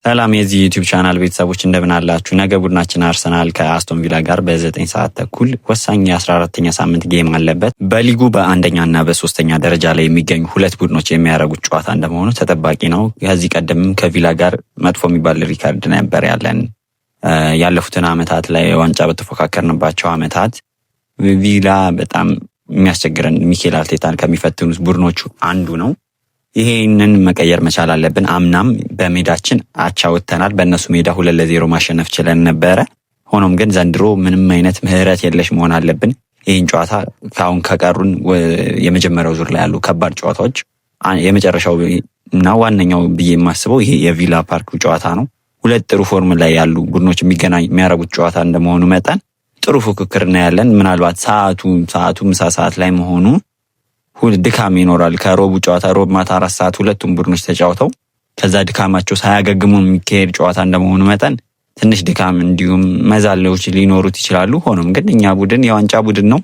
ሰላም የዚህ ዩቲዩብ ቻናል ቤተሰቦች እንደምን አላችሁ? ነገ ቡድናችን አርሰናል ከአስቶን ቪላ ጋር በ9 ሰዓት ተኩል ወሳኝ የ14ኛ ሳምንት ጌም አለበት። በሊጉ በአንደኛና በሶስተኛ ደረጃ ላይ የሚገኙ ሁለት ቡድኖች የሚያደርጉት ጨዋታ እንደመሆኑ ተጠባቂ ነው። ከዚህ ቀደምም ከቪላ ጋር መጥፎ የሚባል ሪካርድ ነበር ያለን። ያለፉትን አመታት ላይ ዋንጫ በተፎካከርንባቸው አመታት ቪላ በጣም የሚያስቸግረን ሚኬል አርቴታን ከሚፈትኑት ቡድኖቹ አንዱ ነው። ይሄንን መቀየር መቻል አለብን። አምናም በሜዳችን አቻ ወጥተናል። በእነሱ ሜዳ 2-0 ማሸነፍ ችለን ነበረ። ሆኖም ግን ዘንድሮ ምንም አይነት ምህረት የለሽ መሆን አለብን። ይህን ጨዋታ ካሁን ከቀሩን የመጀመሪያው ዙር ላይ ያሉ ከባድ ጨዋታዎች የመጨረሻው እና ዋነኛው ብዬ የማስበው ይሄ የቪላ ፓርክ ጨዋታ ነው። ሁለት ጥሩ ፎርም ላይ ያሉ ቡድኖች የሚያረጉት ጨዋታ እንደመሆኑ መጠን ጥሩ ፉክክር እናያለን። ምናልባት ሰዓቱ ምሳ ሰዓት ላይ መሆኑ ድካም ይኖራል። ከሮቡ ጨዋታ ሮብ ማታ 4 ሰዓት ሁለቱም ቡድኖች ተጫውተው ከዛ ድካማቸው ሳያገግሙ የሚካሄድ ጨዋታ እንደመሆኑ መጠን ትንሽ ድካም እንዲሁም መዛለዎች ሊኖሩት ይችላሉ። ሆኖም ግን እኛ ቡድን የዋንጫ ቡድን ነው።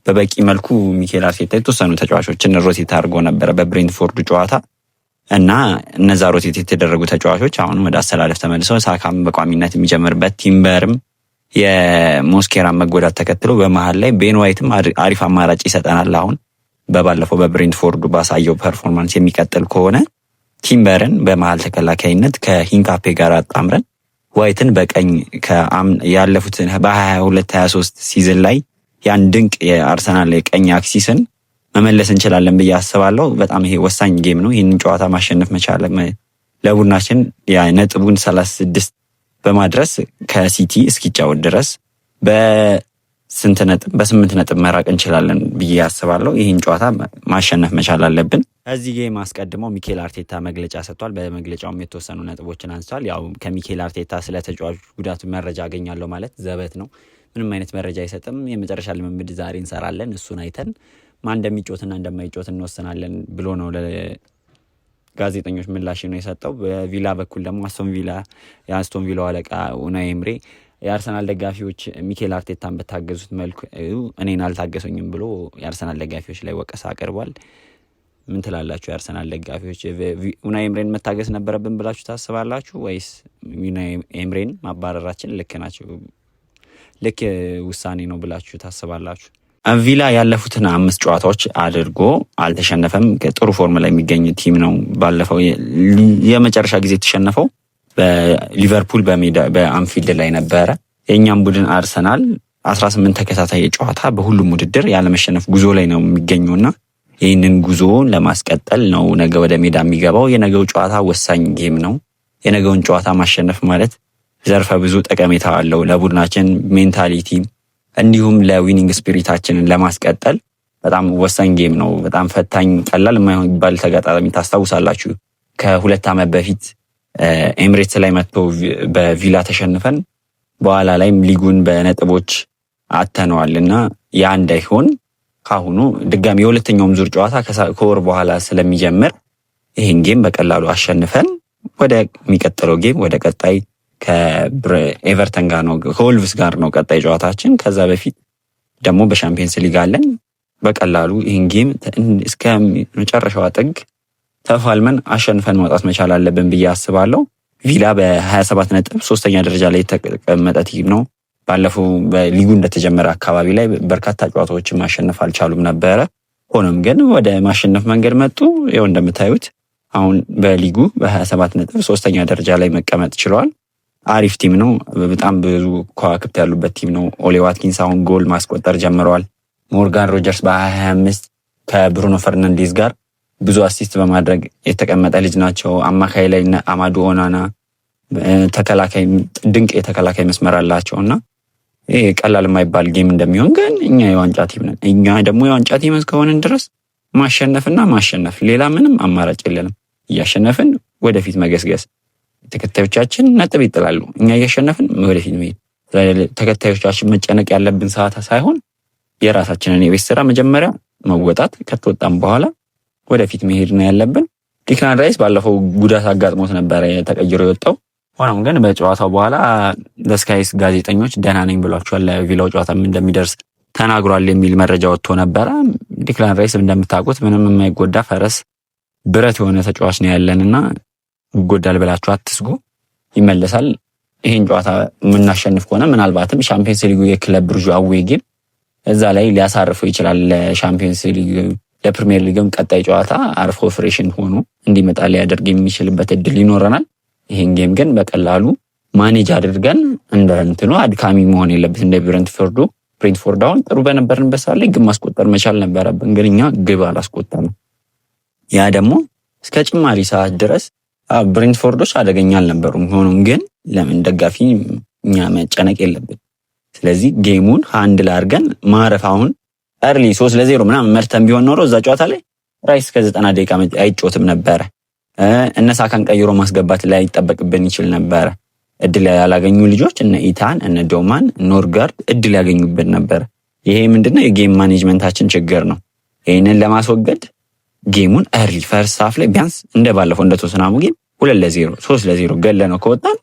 በበቂ መልኩ ሚኬል አርቴታ የተወሰኑ ተጫዋቾችን ሮቴት አድርጎ ነበረ በብሬንትፎርዱ ጨዋታ እና እነዛ ሮቴት የተደረጉ ተጫዋቾች አሁን ወደ አሰላለፍ ተመልሰው ሳካም በቋሚነት የሚጀምርበት ቲምበርም የሞስኬራ መጎዳት ተከትሎ በመሃል ላይ ቤን ዋይትም አሪፍ አማራጭ ይሰጠናል። አሁን በባለፈው በብሬንትፎርዱ ባሳየው ፐርፎርማንስ የሚቀጥል ከሆነ ቲምበርን በመሃል ተከላካይነት ከሂንካፔ ጋር አጣምረን ዋይትን በቀኝ ያለፉትን በ22-23 ሲዝን ላይ ያን ድንቅ የአርሰናል የቀኝ አክሲስን መመለስ እንችላለን ብዬ አስባለሁ። በጣም ይሄ ወሳኝ ጌም ነው። ይህንን ጨዋታ ማሸነፍ መቻል ለቡድናችን ነጥቡን 36 በማድረስ ከሲቲ እስኪጫወት ድረስ በ8 ነጥብ መራቅ እንችላለን ብዬ አስባለሁ። ይህን ጨዋታ ማሸነፍ መቻል አለብን። እዚህ ጌም አስቀድመው ሚኬል አርቴታ መግለጫ ሰጥቷል። በመግለጫውም የተወሰኑ ነጥቦችን አንስቷል። ያው ከሚኬል አርቴታ ስለ ተጫዋቾች ጉዳቱ መረጃ አገኛለሁ ማለት ዘበት ነው። ምንም አይነት መረጃ አይሰጥም። የመጨረሻ ልምምድ ዛሬ እንሰራለን፣ እሱን አይተን ማን እንደሚጮትና እንደማይጮት እንወስናለን ብሎ ነው ለጋዜጠኞች ምላሽ ነው የሰጠው። በቪላ በኩል ደግሞ የአስቶን ቪላው አለቃ ኡናይ ኤምሬ የአርሰናል ደጋፊዎች ሚኬል አርቴታን በታገዙት መልኩ እኔን አልታገሱኝም ብሎ የአርሰናል ደጋፊዎች ላይ ወቀሳ አቅርቧል። ምን ትላላችሁ? የአርሰናል ደጋፊዎች ኡናይ ኤምሬን መታገስ ነበረብን ብላችሁ ታስባላችሁ ወይስ ኡናይ ኤምሬን ማባረራችን ልክ ውሳኔ ነው ብላችሁ ታስባላችሁ? ቪላ ያለፉትን 5 ጨዋታዎች አድርጎ አልተሸነፈም። ጥሩ ፎርም ላይ የሚገኝ ቲም ነው። ባለፈው የመጨረሻ ጊዜ የተሸነፈው በሊቨርፑል በአንፊልድ ላይ ነበረ። የእኛም ቡድን አርሰናል 18 ተከታታይ ጨዋታ በሁሉም ውድድር ያለመሸነፍ ጉዞ ላይ ነው የሚገኘውና ይህንን ጉዞ ለማስቀጠል ነው ነገ ወደ ሜዳ የሚገባው። የነገው ጨዋታ ወሳኝ ጌም ነው። የነገውን ጨዋታ ማሸነፍ ማለት ዘርፈ ብዙ ጠቀሜታ አለው ለቡድናችን ሜንታሊቲ እንዲሁም ለዊኒንግ ስፒሪታችንን ለማስቀጠል በጣም ወሳኝ ጌም ነው። በጣም ፈታኝ ቀላል የማይባል ተጋጣሚ ታስታውሳላችሁ። ከ2 ዓመት በፊት ኤምሬትስ ላይ መጥቶ በቪላ ተሸንፈን በኋላ ላይም ሊጉን በነጥቦች አተነዋልና ያ እንዳይሆን ካሁኑ ድጋሚ የሁለተኛውም ዙር ጨዋታ ከወር በኋላ ስለሚጀምር ይህን ጌም በቀላሉ አሸንፈን ወደ የሚቀጥለው ጌም ወደ ቀጣይ ከኤቨርተን ጋር ነው ከወልቭስ ጋር ነው ቀጣይ ጨዋታችን። ከዛ በፊት ደግሞ በሻምፒየንስ ሊግ አለን። በቀላሉ ይህን ጌም እስከ መጨረሻው ጥግ ተፋልመን አሸንፈን መውጣት መቻል አለብን ብዬ አስባለሁ። ቪላ በ27 ነጥብ 3ኛ ደረጃ ላይ የተቀመጠ ቲም ነው። ባለፈው በሊጉ እንደተጀመረ አካባቢ ላይ በርካታ ጨዋታዎችን ማሸነፍ አልቻሉም ነበረ። ሆኖም ግን ወደ ማሸነፍ መንገድ መጡ። ይኸው እንደምታዩት አሁን በሊጉ በ27 ነጥብ 3ኛ ደረጃ ላይ መቀመጥ ችለዋል። አሪፍ ቲም ነው። በጣም ብዙ ከዋክብት ያሉበት ቲም ነው። ኦሌ ዋትኪንስ አሁን ጎል ማስቆጠር ጀምረዋል። ሞርጋን ሮጀርስ በ25 ከብሩኖ ፈርናንዴዝ ጋር ብዙ አሲስት በማድረግ የተቀመጠ ልጅ ናቸው። አማካይ ላይ አማዱ ኦናና ተከላካይ ድንቅ የተከላካይ መስመር አላቸውና ይሄ ቀላል የማይባል ጌም እንደሚሆን ግን እኛ የዋንጫ ቲም ነን። እኛ ደግሞ የዋንጫ ቲም እስከሆንን ድረስ ማሸነፍ ሌላ ምንም አማራጭ የለንም። እያሸነፍን ወደፊት መገስገስ። ተከታዮቻችን ነጥብ ይጥላሉ፣ እኛ እያሸነፍን ወደፊት መሄድ። ተከታዮቻችን መጨነቅ ያለብን ሰዓት ሳይሆን የራሳችንን የቤት ስራ መጀመሪያ መወጣት፣ ከተወጣም በኋላ ወደፊት መሄድ ነው ያለብን። ዲክላን ራይስ ባለፈው ጉዳት አጋጥሞት ነበረ ተቀይሮ የወጣው። ሆኖም ግን በጨዋታው በኋላ ለስካይስ ጋዜጠኞች ደህና ነኝ ብሏቸዋል። ለቪላው ጨዋታም እንደሚደርስ ተናግሯል የሚል መረጃ ወጥቶ ነበረ። ዲክላን ራይስ እንደምታውቁት ምንም የማይጎዳ ፈረስ ብረት የሆነ ተጫዋች ነው ያለንና ይጎዳል ብላችሁ አትስጉ። ይመለሳል። ይሄን ጨዋታ የምናሸንፍ ከሆነ ምናልባትም ሻምፒየንስ ሊግ የክለብ ብሩዥ አዌይ ጌም እዛ ላይ ሊያሳርፈው ይችላል። ለሻምፒየንስ ሊግ ለፕሪሚየር ሊግም ቀጣይ ጨዋታ አርፎ ፍሬሽን ሆኖ እንዲመጣ ሊያደርግ የሚችልበት እድል ይኖረናል። ይሄን ጌም ግን በቀላሉ ማኔጅ አድርገን እንደ እንትኑ አድካሚ መሆን የለበት። እንደ ብሬንትፎርድ አሁን ጥሩ በነበርንበት ሰዓት ላይ ግብ ማስቆጠር መቻል ነበረብን፣ ግን እኛ ግብ አላስቆጠርንም። ያ ደግሞ እስከ ጭማሪ ሰዓት ድረስ ብሬንትፎርዶች አደገኛ አልነበሩም። ሆኖም ግን ለምን ደጋፊ እኛ መጨነቅ የለብን። ስለዚህ ጌሙን ሃንድል አድርገን ማረፍ። አሁን እርሊ 3-0 ምናምን መርተን ቢሆን ኖሮ እዛ ጨዋታ ላይ ራይስ እስከ 90 ደቂቃ አይጮትም ነበረ። እነሳካን ቀይሮ ማስገባት ላይ ይጠበቅብን ይችል ነበረ። እድል ያላገኙ ልጆች እነ ኢታን እነ ዶማን ኖርጋርድ እድል ያገኙብን ነበር። ይሄ ምንድነው? የጌም ማኔጅመንታችን ችግር ነው። ይሄንን ለማስወገድ ጌሙን እርሊ ፈርስት ሃፍ ላይ ቢያንስ እንደባለፈው እንደተወሰናሙ ጌም 2-0 3-0 ገለ ነው ከወጣን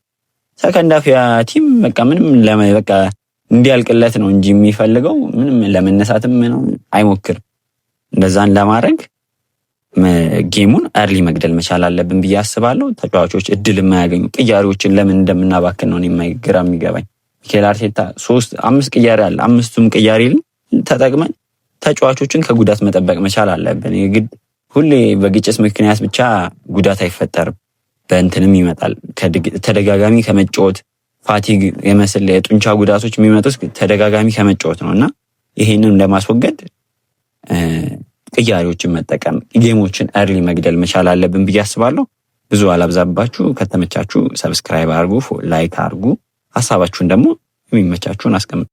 ሰከንድ ሃፍ ያ ቲም በቃ ምንም በቃ እንዲያልቅለት ነው እንጂ የሚፈልገው ምንም ለመነሳትም ነው አይሞክር። እንደዛን ለማድረግ ጌሙን እርሊ መግደል መቻል አለብን ብዬ አስባለሁ። ተጫዋቾች እድል የማያገኙ ቅያሪዎችን ለምን እንደምናባክን ነው የማይገራ የሚገባኝ። ሚኬል አርቴታ 3-5 ቅያሪ አለ። 5ቱም ቅያሪ ተጠቅመን ተጫዋቾችን ከጉዳት መጠበቅ መቻል አለብን። የግድ ሁሌ በግጭት ምክንያት ብቻ ጉዳት አይፈጠርም፣ በእንትንም ይመጣል። ተደጋጋሚ ከመጫወት ፋቲግ የመስል የጡንቻ ጉዳቶች የሚመጡት ተደጋጋሚ ከመጫወት ነውና ይሄንን ለማስወገድ ቅያሪዎችን መጠቀም ጌሞችን እርሊ መግደል መቻል አለብን ብዬ አስባለሁ። ብዙ አላብዛባችሁ። ከተመቻችሁ ሰብስክራይብ አድርጉ፣ ላይክ አድርጉ። ሐሳባችሁን ደግሞ የሚመቻችሁን አስቀምጡ።